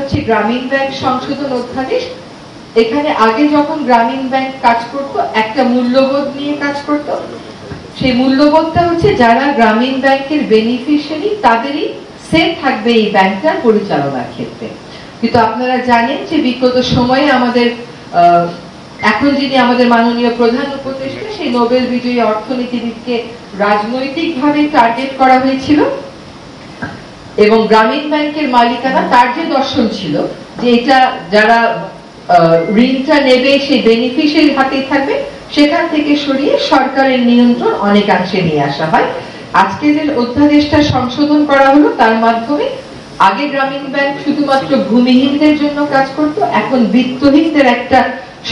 হচ্ছে গ্রামীণ ব্যাংক সংশোধন অধ্যাদেশ। এখানে আগে যখন গ্রামীণ ব্যাংক কাজ করত একটা মূল্যবোধ নিয়ে কাজ করত, সেই মূল্যবোধটা হচ্ছে যারা গ্রামীণ ব্যাংকের বেনিফিশিয়ারি তাদেরই সে থাকবে এই ব্যাংকটার পরিচালনার ক্ষেত্রে। কিন্তু আপনারা জানেন যে বিগত সময়ে আমাদের এখন যিনি আমাদের মাননীয় প্রধান উপদেষ্টা, সেই নোবেল বিজয়ী অর্থনীতিবিদকে রাজনৈতিকভাবে টার্গেট করা হয়েছিল এবং গ্রামীণ ব্যাংকের মালিকানা তার যে দর্শন ছিল যে এটা যারা ঋণটা নেবে সেই বেনিফিশিয়ারির হাতেই থাকবে, সেখান থেকে সরিয়ে সরকারের নিয়ন্ত্রণ অনেকাংশে নিয়ে আসা হয়। আজকে যে অধ্যাদেশটা সংশোধন করা হলো তার মাধ্যমে আগে গ্রামীণ ব্যাংক শুধুমাত্র ভূমিহীনদের জন্য কাজ করত, এখন বিত্তহীনদের একটা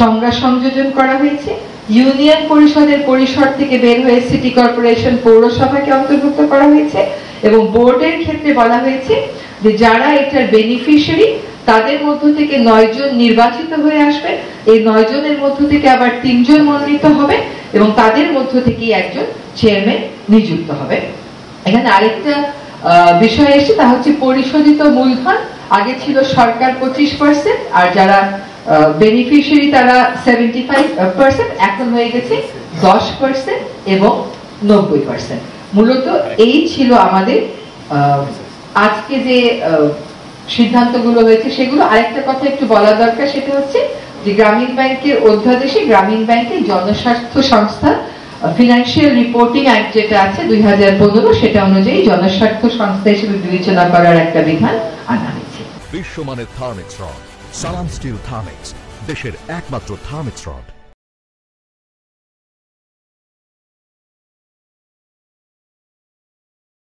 সংজ্ঞা সংযোজন করা হয়েছে। ইউনিয়ন পরিষদের পরিসর থেকে বের হয়ে সিটি কর্পোরেশন, পৌরসভাকে অন্তর্ভুক্ত করা হয়েছে এবং বোর্ডের ক্ষেত্রে বলা হয়েছে যে যারা এটার বেনিফিশিয়ারি তাদের মধ্য থেকে 9 জন নির্বাচিত হয়ে আসবে, এই 9 জনের মধ্য থেকে আবার 3 জন মনোনীত হবে এবং তাদের মধ্য থেকে একজন চেয়ারম্যান নিযুক্ত হবে। এখানে আরেকটা বিষয় এসে তা হচ্ছে পরিশোধিত মূলধন আগে ছিল সরকার 25% আর যারা বেনিফিশিয়ারি তারা 75%, এখন হয়ে গেছে 10% এবং 90%। মূলত এই ছিল আমাদের আজকে যে সিদ্ধান্তগুলো হয়েছে সেগুলো। আরেকটা কথা একটু বলা দরকার, সেটা হচ্ছে যে গ্রামীণ ব্যাংকের অধ্যাদেশে গ্রামীণ ব্যাংকের জনস্বার্থ সংস্থা ফিনান্সিয়াল রিপোর্টিং অ্যাক্ট যেটা আছে 2015, সেটা অনুযায়ী জনস্বার্থ সংস্থা হিসেবে বিবেচনা করার একটা বিধান আনা হয়েছে। বিশ্বমানের থার্মিক্স রড, সালাম স্টিল থার্মিক্স, দেশের একমাত্র থার্মিক্স রড।